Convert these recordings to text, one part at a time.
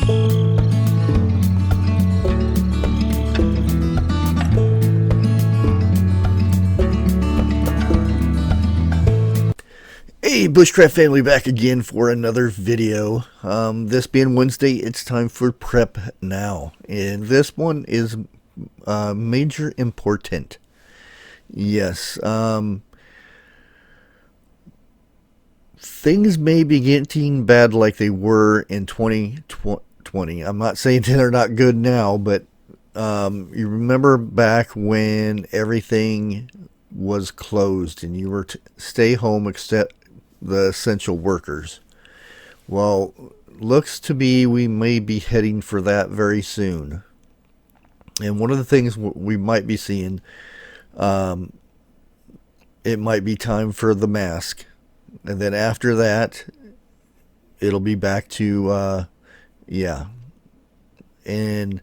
Hey, Bushcraft family, back again for another video. This being Wednesday, it's time for Prep Now. And this one is major important. Yes, things may be getting bad like they were in 2020. I'm not saying they're not good now, but you remember back when everything was closed and you were to stay home except the essential workers. Well, looks to be we may be heading for that very soon. And one of the things we might be seeing, it might be time for the mask. And then after that, it'll be back to, yeah. And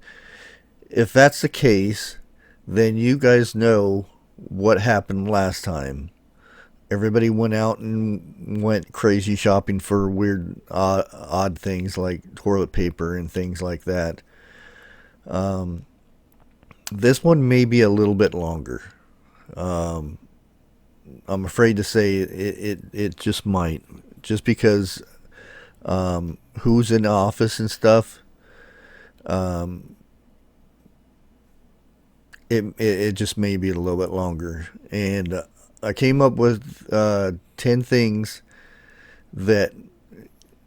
if that's the case, then you guys know what happened last time. Everybody went out and went crazy shopping for weird, odd things like toilet paper and things like that. This one may be a little bit longer. I'm afraid to say it just might. Just because who's in office and stuff, it just may be a little bit longer. And I came up with 10 things that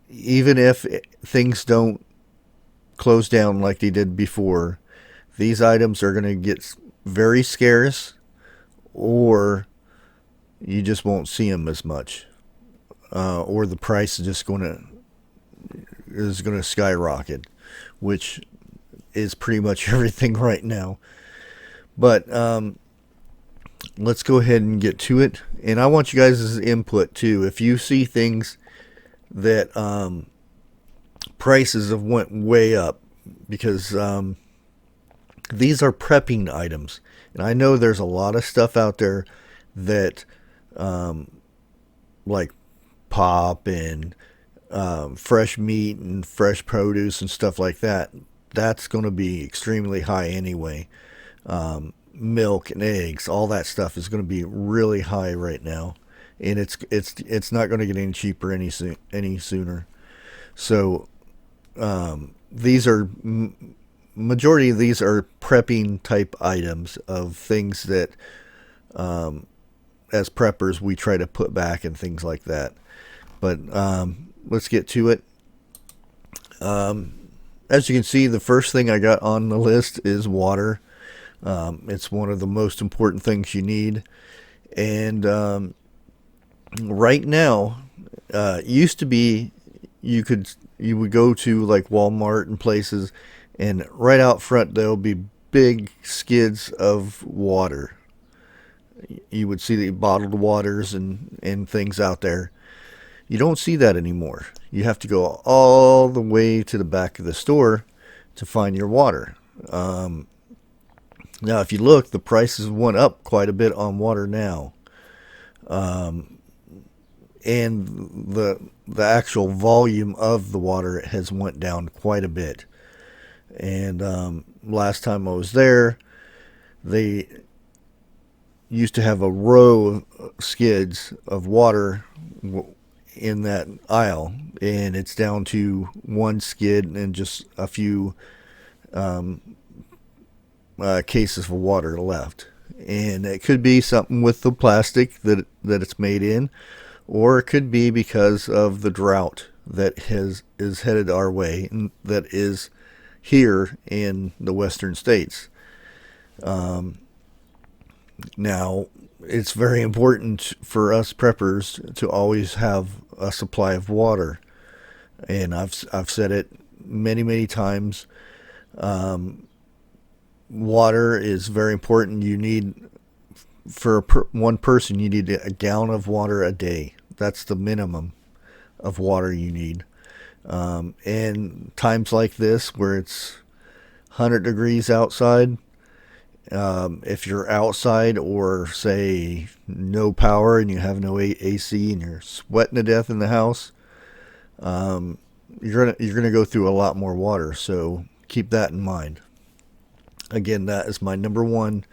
even if things don't close down like they did before, these items are going to get very scarce, or you just won't see them as much, or the price is just going to skyrocket, which is pretty much everything right now. But let's go ahead and get to it. And I want you guys' input too. If you see things that prices have went way up, because these are prepping items. And I know there's a lot of stuff out there that like pop and fresh meat and fresh produce and stuff like that. That's going to be extremely high anyway. Milk and eggs, all that stuff is going to be really high right now, and it's not going to get any cheaper any sooner. So these are majority of these are prepping type items of things that as preppers we try to put back and things like that. But let's get to it. As you can see, the first thing I got on the list is water. It's one of the most important things you need. And right now, used to be you would go to like Walmart and places, and right out front there'll be big skids of water. You would see the bottled waters and things out there. You don't see that anymore. You have to go all the way to the back of the store to find your water. Now, if you look, the prices went up quite a bit on water now. And the actual volume of the water has went down quite a bit. And last time I was there, they used to have a row of skids of water in that aisle, and it's down to one skid and just a few cases of water left. And it could be something with the plastic that it's made in, or it could be because of the drought that is headed our way, and that is here in the western states. Now, it's very important for us preppers to always have a supply of water, and I've said it many times. Water is very important. You need, for one person, you need a gallon of water a day. That's the minimum of water you need. And times like this where it's 100 degrees outside, if you're outside or say no power and you have no AC and you're sweating to death in the house, you're gonna go through a lot more water. So keep that in mind. Again, that is my number one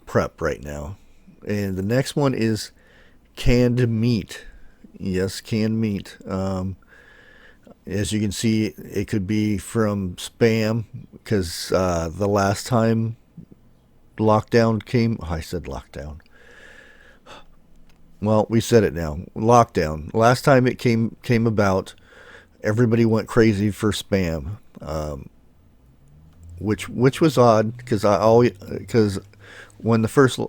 prep right now. And the next one is canned meat. Yes, canned meat. As you can see, it could be from spam because the last time lockdown came, I said lockdown. Well, we said it now. Lockdown. Last time it came about, everybody went crazy for spam, which was odd because I always because when the first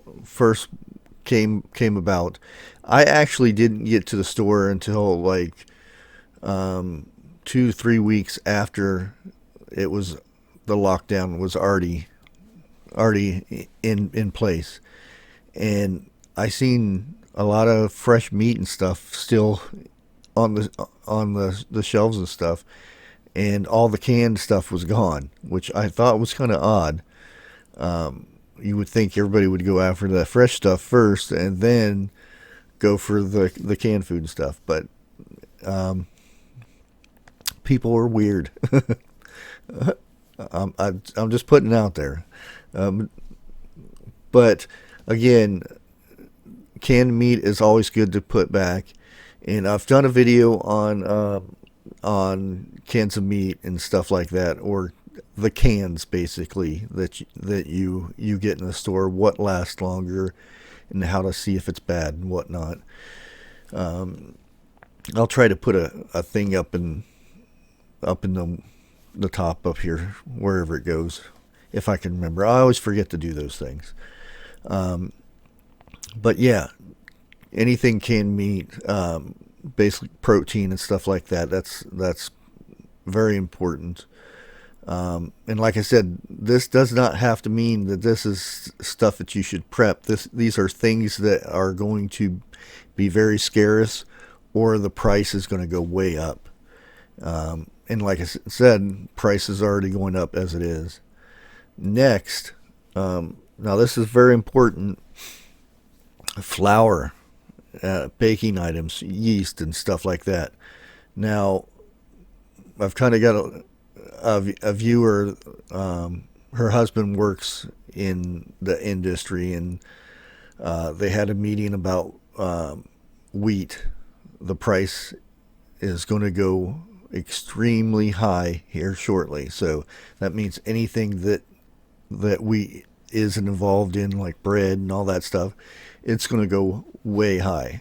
came about, I actually didn't get to the store until like 2 to 3 weeks after it was the lockdown was already in place, and I seen a lot of fresh meat and stuff still on the shelves and stuff, and all the canned stuff was gone, which I thought was kind of odd. You would think everybody would go after the fresh stuff first and then go for the canned food and stuff, but people are weird. I'm just putting it out there. But again, canned meat is always good to put back, and I've done a video on cans of meat and stuff like that, or the cans basically that you get in the store, what lasts longer, and how to see if it's bad and whatnot. I'll try to put a thing up in the top up here, wherever it goes, if I can remember. I always forget to do those things. But yeah, anything canned meat, basically protein and stuff like that. That's very important. And like I said, this does not have to mean that this is stuff that you should prep. These are things that are going to be very scarce, or the price is going to go way up. And like I said, price is already going up as it is. Next, now this is very important: flour, baking items, yeast, and stuff like that. Now, I've kind of got a viewer. Her husband works in the industry, and they had a meeting about wheat. The price is going to go extremely high here shortly. So that means anything that wheat isn't involved in, like bread and all that stuff, it's going to go way high.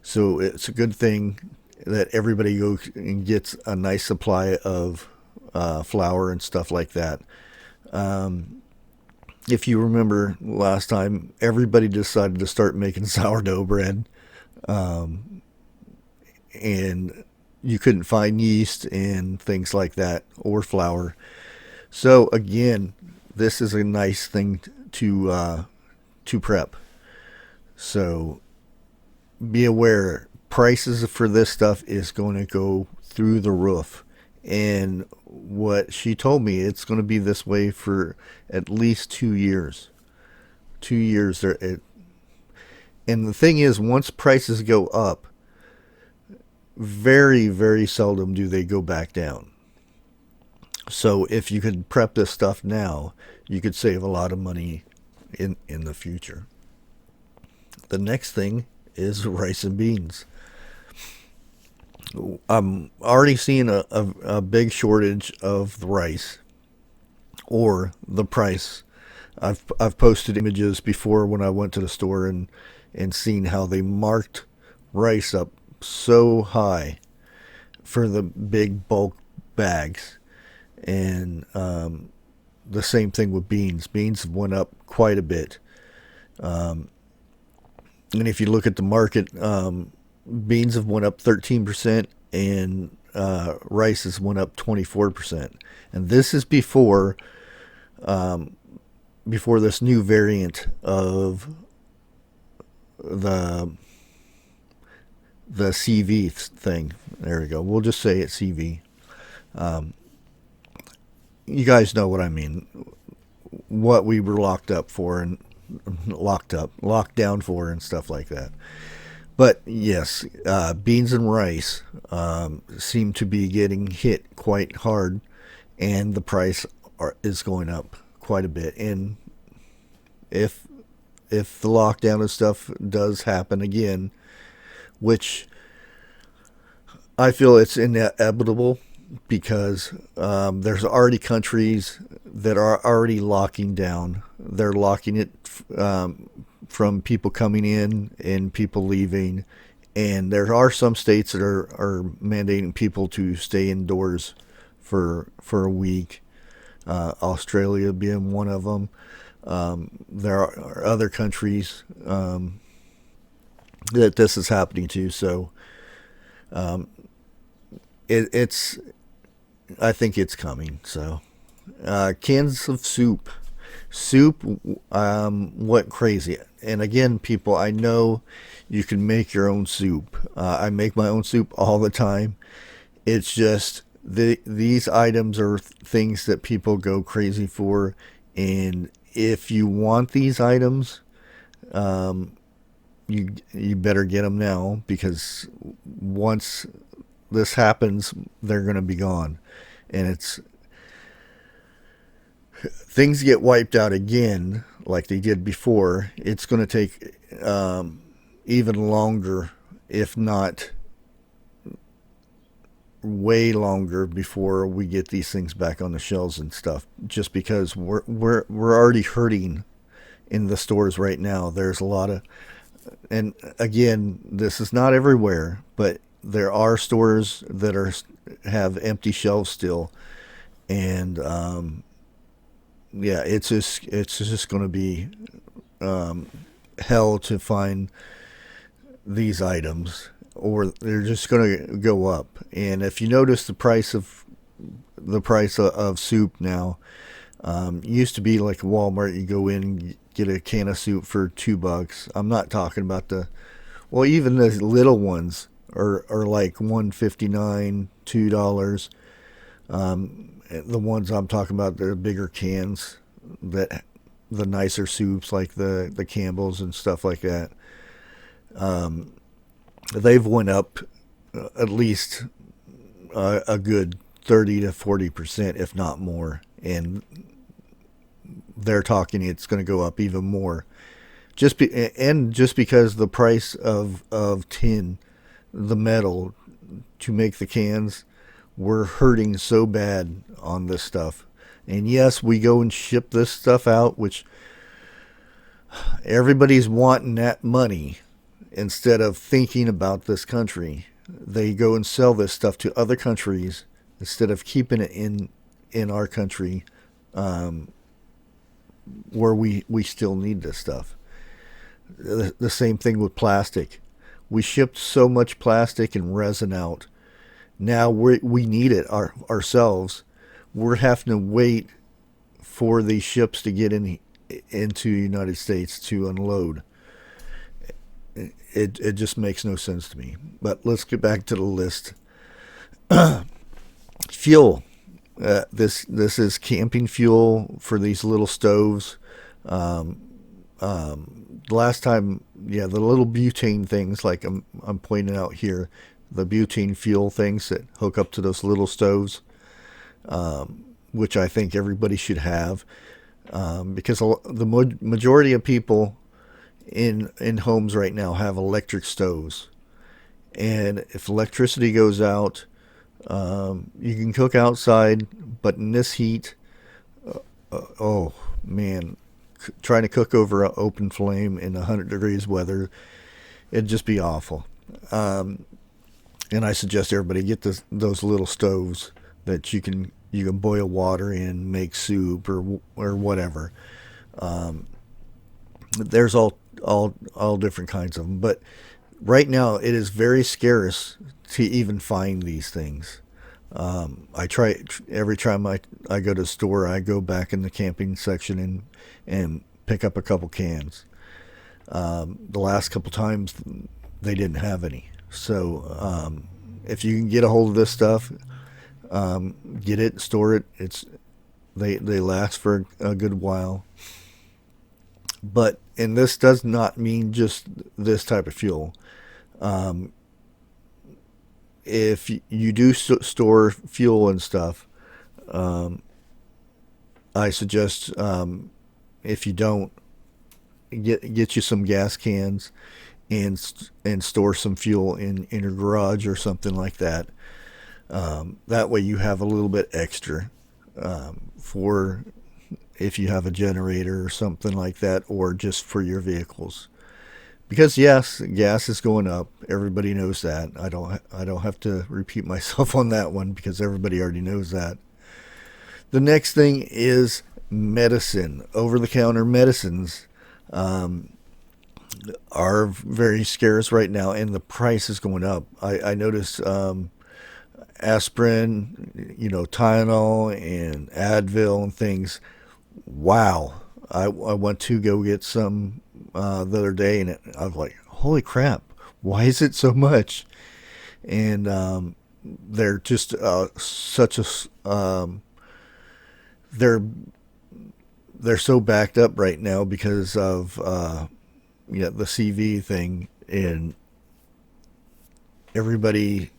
So it's a good thing that everybody goes and gets a nice supply of flour and stuff like that. If you remember last time, everybody decided to start making sourdough bread, and you couldn't find yeast and things like that, or flour. So again, this is a nice thing to prep. So be aware, prices for this stuff is going to go through the roof. And what she told me, it's going to be this way for at least 2 years. 2 years there. And the thing is, once prices go up, very, very seldom do they go back down. So if you could prep this stuff now, you could save a lot of money in the future. The next thing is rice and beans. I'm already seeing a big shortage of the rice, or the price. I've posted images before when I went to the store and seen how they marked rice up so high for the big bulk bags. And the same thing with beans. Beans went up quite a bit. And if you look at the market, beans have went up 13%, and rice has went up 24%. And this is before this new variant of the CV thing. There we go. We'll just say it's CV. You guys know what I mean. What we were locked down for and stuff like that. But yes, beans and rice seem to be getting hit quite hard, and the price is going up quite a bit. And if if the lockdown and stuff does happen again, which I feel it's inevitable because there's already countries that are already locking down. They're locking it from people coming in and people leaving. And there are some states that are mandating people to stay indoors for a week. Australia being one of them. There are other countries that this is happening to. So it's I think it's coming. So cans of soup went crazy. And again, people, I know you can make your own soup. I make my own soup all the time. It's just these items are things that people go crazy for, and if you want these items, you better get them now because once this happens, they're going to be gone, and it's things get wiped out again like they did before. It's going to take even longer, if not way longer, before we get these things back on the shelves and stuff. Just because we're already hurting in the stores right now. There's a lot of, and again, this is not everywhere, but there are stores that are have empty shelves still, and yeah, it's just going to be hell to find these items, or they're just going to go up. And if you notice the price of soup now, used to be like Walmart, you go in and get a can of soup for $2. I'm not talking about well, even the little ones are like $1.59, $2. The ones I'm talking about, they're bigger cans, that the nicer soups like the Campbell's and stuff like that. They've went up at least a good 30 to 40%, if not more, and they're talking it's going to go up even more. Just because the price of tin, the metal to make the cans, we're hurting so bad on this stuff. And yes, we go and ship this stuff out, which everybody's wanting that money instead of thinking about this country. They go and sell this stuff to other countries instead of keeping it in our country, where we still need this stuff. The same thing with plastic. We shipped so much plastic and resin out. Now we need it ourselves. We're having to wait for these ships to get into the United States to unload. It just makes no sense to me. But let's get back to the list. Fuel. This is camping fuel for these little stoves. Last time, yeah, the little butane things, like I'm pointing out here, the butane fuel things that hook up to those little stoves, which I think everybody should have, because the majority of people in homes right now have electric stoves, and if electricity goes out, you can cook outside, but in this heat, oh man, trying to cook over an open flame in 100 degrees weather, it'd just be awful. And I suggest everybody get those little stoves that you can boil water in, make soup or whatever. There's all different kinds of them, but right now it is very scarce to even find these things. I try every time I go to the store. I go back in the camping section and pick up a couple cans. The last couple times they didn't have any. So if you can get a hold of this stuff, get it, store it. They last for a good while. And this does not mean just this type of fuel. Um, if you do store fuel and stuff, um, I suggest, if you don't, get you some gas cans and store some fuel in your garage or something like that. That way you have a little bit extra, for if you have a generator or something like that, or just for your vehicles. Because yes, gas is going up. Everybody knows that. I don't have to repeat myself on that one because everybody already knows that. The next thing is medicine. Over the counter medicines are very scarce right now, and the price is going up. I noticed, aspirin, Tylenol and Advil and things. Wow. I went to go get some, the other day, and I was like, holy crap, why is it so much? And they're just, such a, they're they're so backed up right now because of, the CV thing, and everybody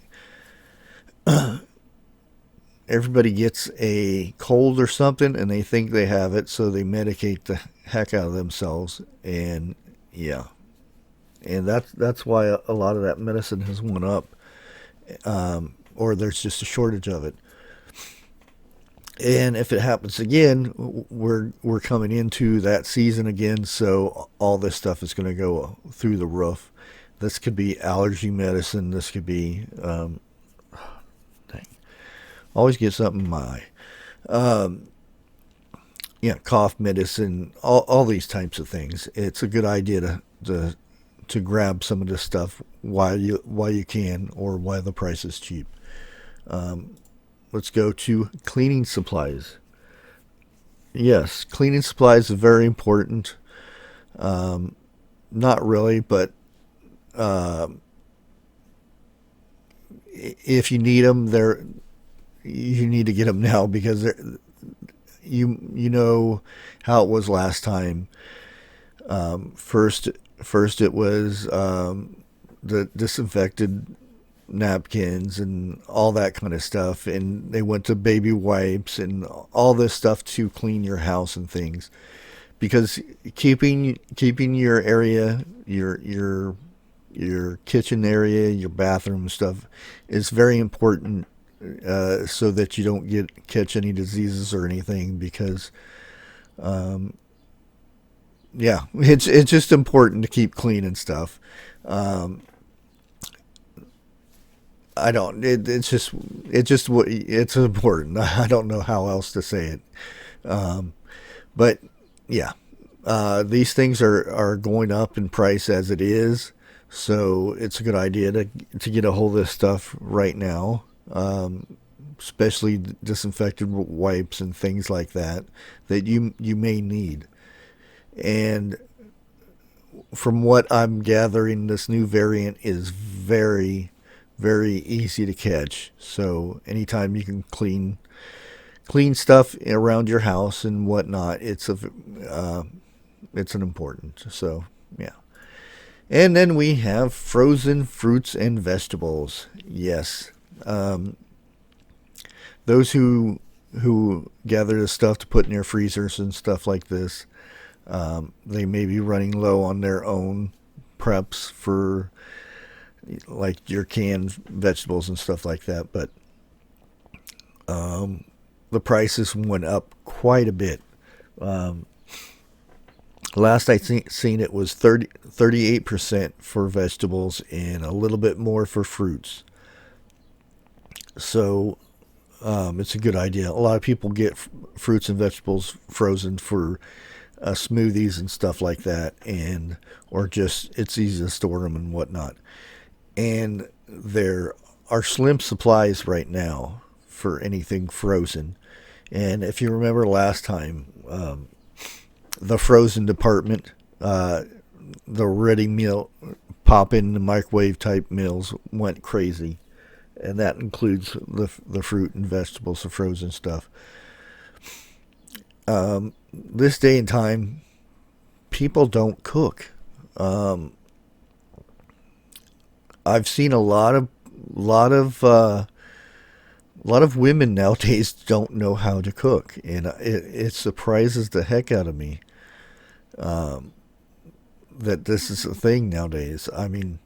everybody gets a cold or something and they think they have it, so they medicate the heck out of themselves. And yeah, and that's why a lot of that medicine has went up, or there's just a shortage of it. And if it happens again, we're coming into that season again, so all this stuff is going to go through the roof. This could be allergy medicine. This could be, dang, always get something in my eye. Yeah, cough medicine, all these types of things. It's a good idea to grab some of this stuff while you can, or while the price is cheap. Let's go to cleaning supplies. Yes, cleaning supplies is very important. Not really, but uh, if you need them, you need to get them now, because you know how it was last time. First it was, the disinfected napkins and all that kind of stuff, and they went to baby wipes and all this stuff to clean your house and things, because keeping your area, your kitchen area, your bathroom stuff, is very important, so that you don't catch any diseases or anything. Because yeah, it's just important to keep clean and stuff. Um, I don't. It's important. I don't know how else to say it. Um, but yeah, these things are going up in price as it is, so it's a good idea to get a hold of this stuff right now. Especially disinfectant wipes and things like that that you may need. And from what I'm gathering, this new variant is very, very easy to catch. So anytime you can clean stuff around your house and whatnot, uh, it's an important. So yeah. And then we have frozen fruits and vegetables. Yes, um, those who gather the stuff to put in their freezers and stuff like this, they may be running low on their own preps for, like, your canned vegetables and stuff like that. But the prices went up quite a bit. Um, Last I seen it was 38% for vegetables and a little bit more for fruits. So it's a good idea. A lot of people get fruits and vegetables frozen for, smoothies and stuff like that, and or just it's easy to store them and whatnot. And there are slim supplies right now for anything frozen. And if you remember last time, the frozen department, the ready meal, pop in the microwave type meals went crazy, and that includes the fruit and vegetables, the frozen stuff. This day and time, people don't cook. Um, I've seen lot of lot of women nowadays don't know how to cook, and it surprises the heck out of me that this is a thing nowadays. I mean,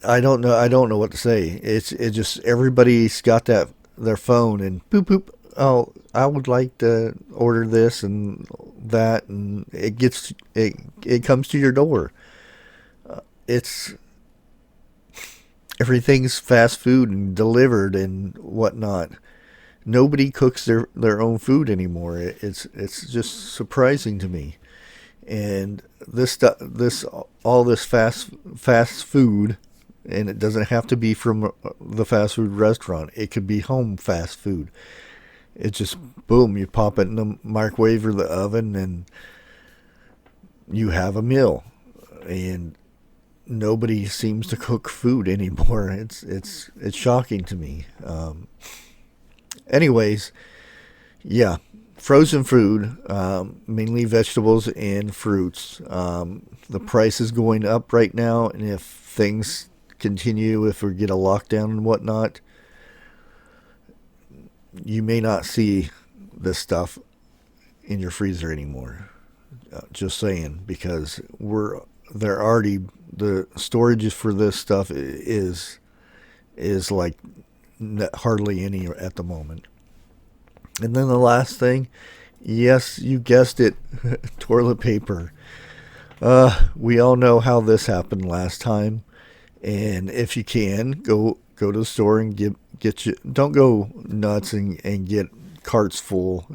I don't know what to say. It just everybody's got that their phone and boop boop. Oh, I would like to order this and that, and it comes to your door. It's everything's fast food and delivered and whatnot. Nobody cooks their own food anymore. It's just surprising to me. And this all this fast food, and it doesn't have to be from the fast food restaurant. It could be home fast food. It just boom, you pop it in the microwave or the oven, and you have a meal. And nobody seems to cook food anymore. It's shocking to me. Anyways, yeah, frozen food, mainly vegetables and fruits. The price is going up right now, and if things continue, if we get a lockdown and whatnot, you may not see this stuff in your freezer anymore. Just saying, because they're already the storages for this stuff is like hardly any at the moment. And then the last thing, yes, you guessed it, toilet paper. We all know how this happened last time, and if you can, go to the store and get you. Don't go nuts and get carts full.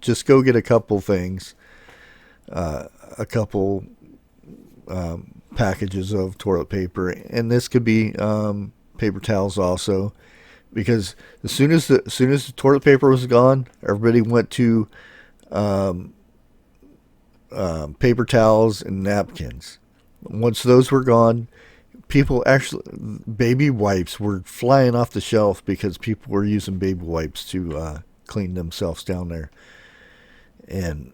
Just go get a couple things, a couple packages of toilet paper, and this could be paper towels also, because as soon as the toilet paper was gone, everybody went to paper towels and napkins. Once those were gone, people actually baby wipes were flying off the shelf because people were using baby wipes to clean themselves down there, and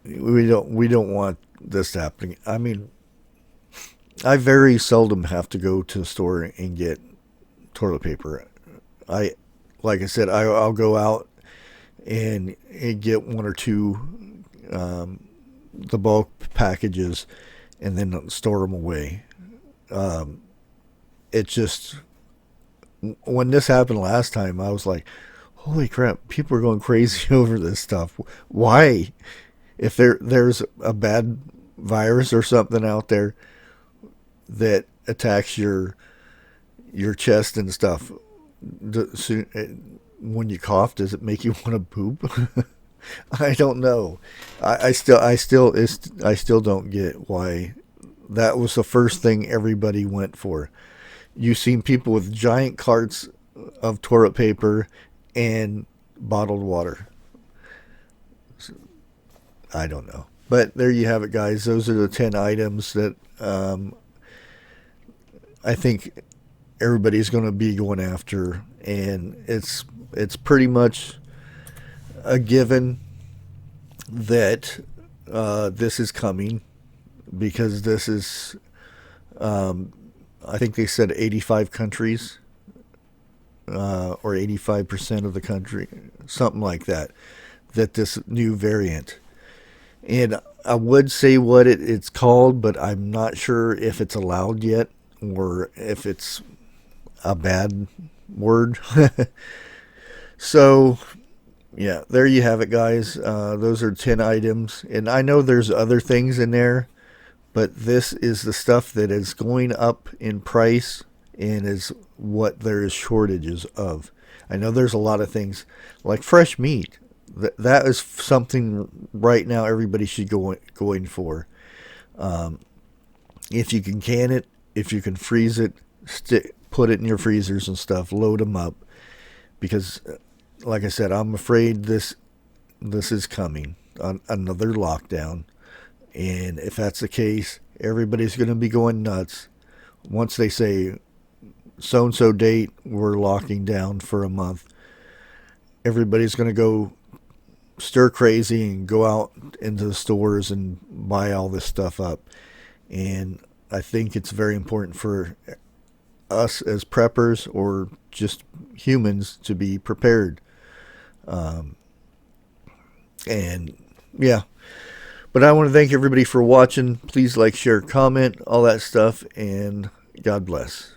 we don't want this happening. I mean, I very seldom have to go to the store and get toilet paper. I like I said, I'll go out and get one or two the bulk packages and then store them away. It just when this happened last time, I was like, "Holy crap! People are going crazy over this stuff. Why? If there's a bad virus or something out there that attacks your chest and stuff, when you cough, does it make you want to poop?" I don't know. I still don't get why that was the first thing everybody went for. You've seen people with giant carts of toilet paper and bottled water. I don't know. But there you have it, guys. Those are the 10 items that I think everybody's going to be going after. And it's pretty much a given that this is coming, because this is, I think they said 85 countries or 85% of the country, something like that, that this new variant. And I would say what it's called, but I'm not sure if it's allowed yet or if it's a bad word. So, yeah, there you have it, guys. Those are 10 items. And I know there's other things in there, but this is the stuff that is going up in price and is what there is shortages of. I know there's a lot of things like fresh meat. That is something right now everybody should go in for. If you can it, if you can freeze it, put it in your freezers and stuff, load them up. Because, like I said, I'm afraid this is coming, another lockdown. And if that's the case, everybody's going to be going nuts. Once they say, so-and-so date, we're locking down for a month, everybody's going to go stir crazy and go out into the stores and buy all this stuff up. And I think it's very important for us as preppers or just humans to be prepared. And yeah, but I want to thank everybody for watching. Please like, share, comment, all that stuff, and God bless.